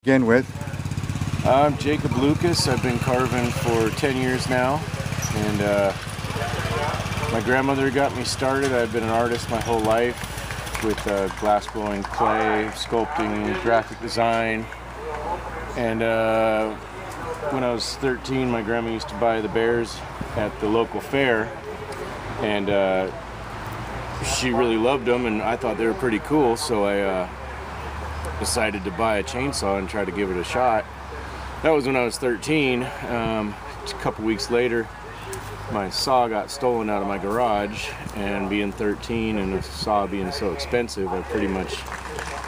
Again with? I'm Jacob Lucas. I've been carving for 10 years now, and my grandmother got me started. I've been an artist my whole life with glass blowing clay, sculpting, graphic design, and when I was 13, my grandma used to buy the bears at the local fair, and she really loved them, and I thought they were pretty cool, so I decided to buy a chainsaw and try to give it a shot. That was when I was 13. A couple weeks later, my saw got stolen out of my garage, and being 13 and the saw being so expensive, I pretty much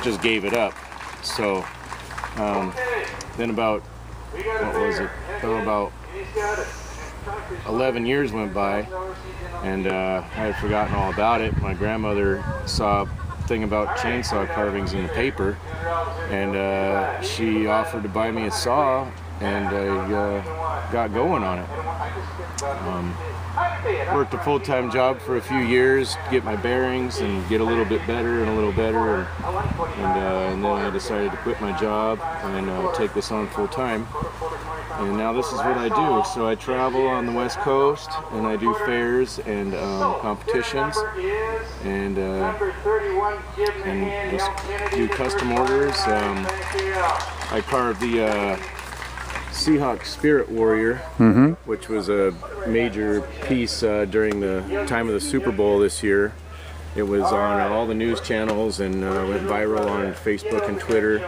just gave it up. So then about, what was it? About 11 years went by, and I had forgotten all about it. My grandmother saw a thing about chainsaw carvings in the paper, and she offered to buy me a saw, and I got going on it. Worked a full-time job for a few years to get my bearings and get a little bit better and a little better, and then I decided to quit my job and take this on full-time. And now this is what I do. So I travel on the West Coast, and I do fairs and competitions, and just do custom orders. I carved the Seahawk Spirit Warrior, which was a major piece during the time of the Super Bowl this year. It was on all the news channels and went viral on Facebook and Twitter.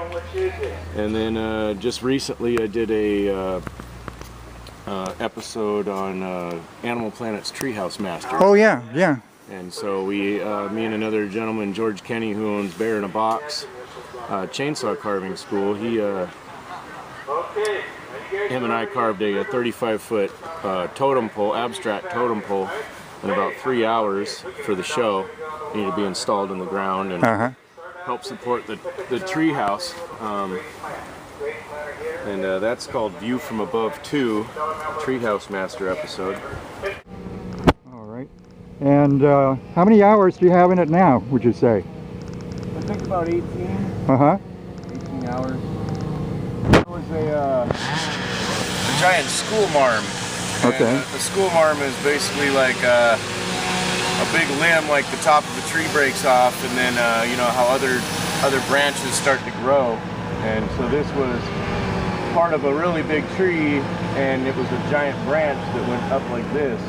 And then just recently I did a episode on Animal Planet's Treehouse Master. Oh yeah, yeah. And so we, me and another gentleman, George Kenny, who owns Bear in a Box chainsaw carving school, him and I carved a 35-foot totem pole, abstract totem pole, in about 3 hours for the show. It needed to be installed in the ground and help support the tree house. And that's called View from Above 2, Treehouse Master episode. All right. And how many hours do you have in it now, would you say? I think about 18. 18 hours. It was a giant school marm. Okay. And, the school marm is basically like a big limb, like the top of a tree breaks off, and then you know how other branches start to grow. And so this was part of a really big tree, and it was a giant branch that went up like this.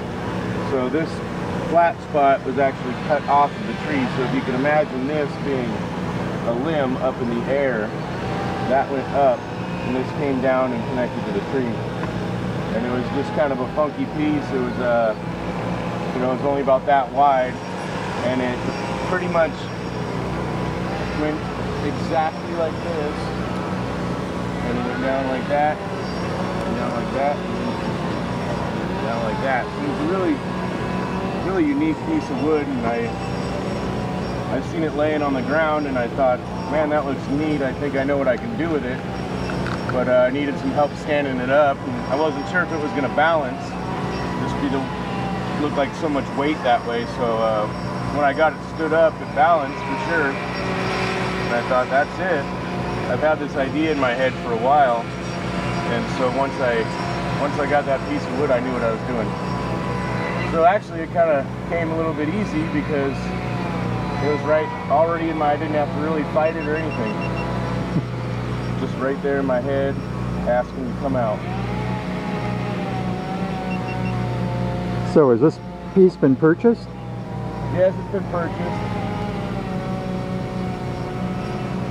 So this flat spot was actually cut off of the tree. So if you can imagine this being a limb up in the air, that went up, and this came down and connected to the tree. And it was just kind of a funky piece. It was, you know, it was only about that wide, and it pretty much went exactly like this, and it went down like that, and down like that, and down like that. So it was a really unique piece of wood, and I've seen it laying on the ground, and I thought, man, that looks neat. I think I know what I can do with it. But I needed some help standing it up, and I wasn't sure if it was going to balance. Just looked like so much weight that way. So when I got it stood up, it balanced for sure. And I thought, that's it. I've had this idea in my head for a while, and so once I got that piece of wood, I knew what I was doing. So actually, it kind of came a little bit easy because it was right already in my. I didn't have to really fight it or anything. Just right there in my head, asking to come out. So has this piece been purchased? Yes, it's been purchased.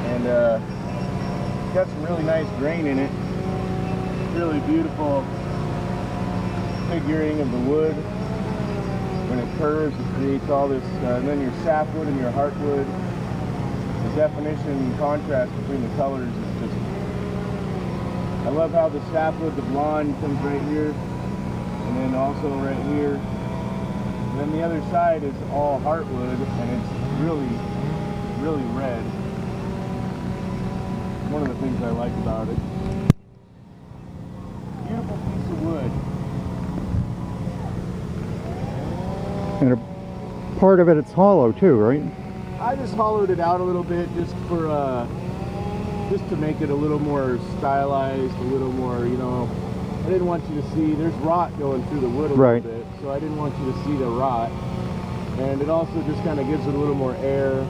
And it's got some really nice grain in it. Really beautiful figuring of the wood. When it curves, it creates all this, and then your sapwood and your heartwood. The definition and contrast between the colors is just, I love how the sapwood, the blonde, comes right here, and then also right here. And then the other side is all heartwood, and it's really red. One of the things I like about it. Beautiful piece of wood. And a part of it, it's hollow too, right? I just hollowed it out a little bit just for just to make it a little more stylized, a little more, you know, I didn't want you to see, there's rot going through the wood a Right. little bit, so I didn't want you to see the rot. And it also just kind of gives it a little more air,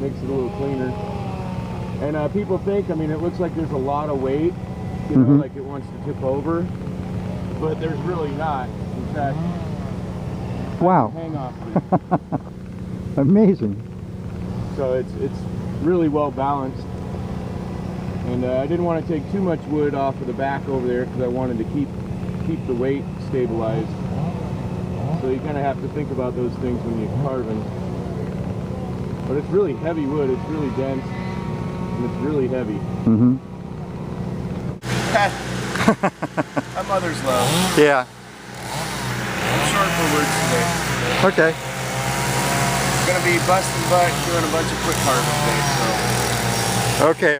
makes it a little cleaner. And people think, I mean, it looks like there's a lot of weight, you know, like it wants to tip over, but there's really not. In fact, Wow. hang off of it. Amazing. So it's really well balanced. And I didn't want to take too much wood off of the back over there because I wanted to keep the weight stabilized. So you kind of have to think about those things when you're carving. But it's really heavy wood. It's really dense, and it's really heavy. Mm-hmm. My mother's love. Yeah. I'm short for words today. Okay. Gonna be busting butt doing a bunch of quick carving today. So. Okay.